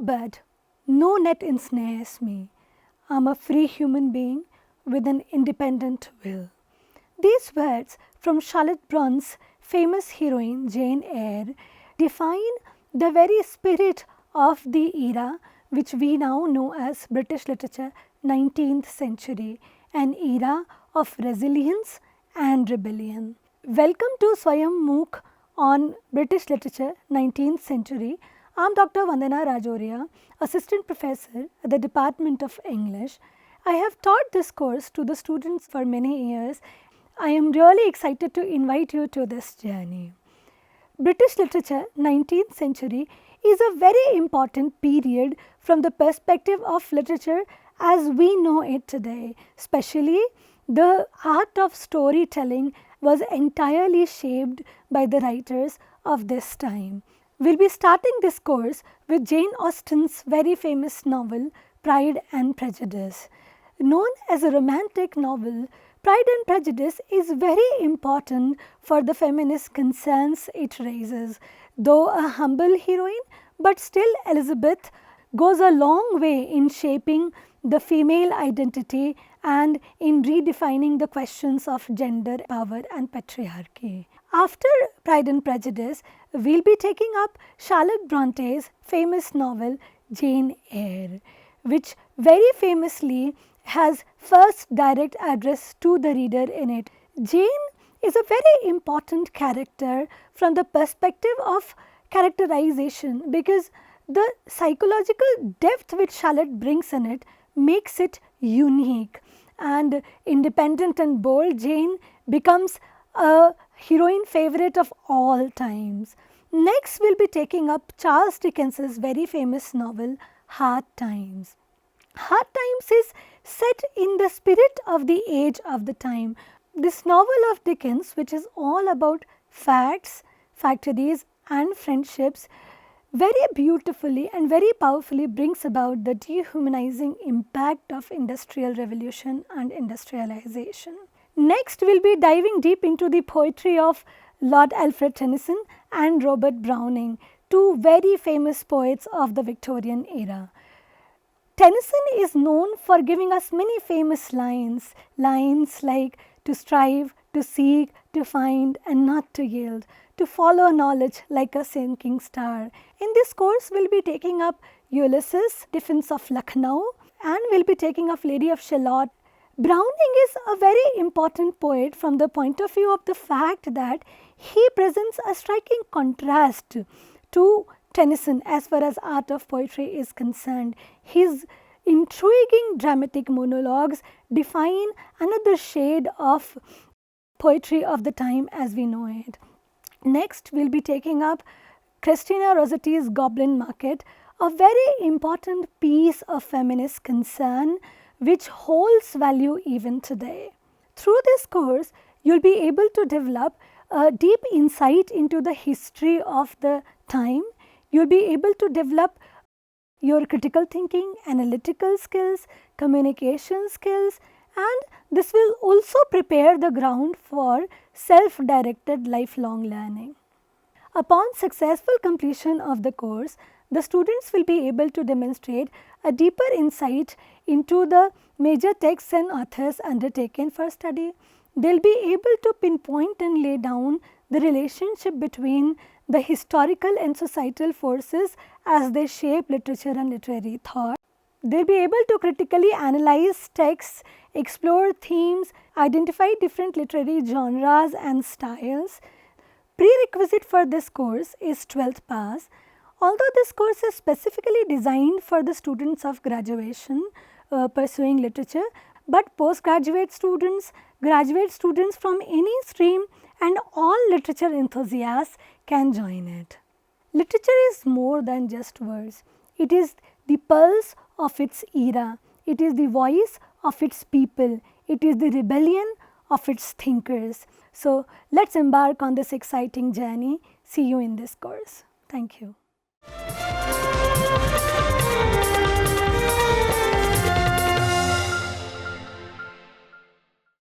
bed, no net ensnares me. I'm a free human being with an independent will. These words from Charlotte Bronte's famous heroine Jane Eyre define the very spirit of the era which we now know as British literature 19th century, an era of resilience and rebellion. Welcome to Swayam MOOC on British literature 19th century. I am Dr. Vandana Rajoriya, Assistant Professor at the Department of English. I have taught this course to the students for many years. I am really excited to invite you to this journey. British literature 19th century is a very important period from the perspective of literature as we know it today. Especially the art of storytelling was entirely shaped by the writers of this time. We will be starting this course with Jane Austen's very famous novel Pride and Prejudice. Known as a romantic novel, Pride and Prejudice is very important for the feminist concerns it raises. Though a humble heroine, but still Elizabeth goes a long way in shaping the female identity and in redefining the questions of gender, power and patriarchy. After Pride and Prejudice, we will be taking up Charlotte Bronte's famous novel Jane Eyre, which very famously has first direct address to the reader in it. Jane is a very important character from the perspective of characterization because the psychological depth which Charlotte brings in it makes it unique, and independent and bold Jane becomes a heroine favorite of all times. Next we will be taking up Charles Dickens's very famous novel Hard Times. Hard Times is set in the spirit of the age of the time. This novel of Dickens, which is all about facts, factories and friendships, very beautifully and very powerfully brings about the dehumanizing impact of industrial revolution and industrialization. Next we will be diving deep into the poetry of Lord Alfred Tennyson and Robert Browning, two very famous poets of the Victorian era. Tennyson is known for giving us many famous lines like to strive, to seek, to find and not to yield, to follow knowledge like a sinking star. In this course, we will be taking up Ulysses, Defense of Lucknow, and we will be taking up Lady of Shalott. Browning is a very important poet from the point of view of the fact that he presents a striking contrast to Tennyson as far as art of poetry is concerned. His intriguing dramatic monologues define another shade of poetry of the time as we know it. Next, we will be taking up Christina Rossetti's Goblin Market, a very important piece of feminist concern which holds value even today. Through this course, you will be able to develop a deep insight into the history of the time. You will be able to develop your critical thinking, analytical skills, communication skills, and this will also prepare the ground for self-directed lifelong learning. Upon successful completion of the course, the students will be able to demonstrate a deeper insight into the major texts and authors undertaken for study. They will be able to pinpoint and lay down the relationship between the historical and societal forces as they shape literature and literary thought. They will be able to critically analyze texts, explore themes, identify different literary genres and styles. Prerequisite for this course is 12th pass. Although this course is specifically designed for the students of graduation pursuing literature, but postgraduate students, graduate students from any stream and all literature enthusiasts can join it. Literature is more than just words. It is the pulse of its era. It is the voice of its people. It is the rebellion of its thinkers. So, let us embark on this exciting journey. See you in this course. Thank you.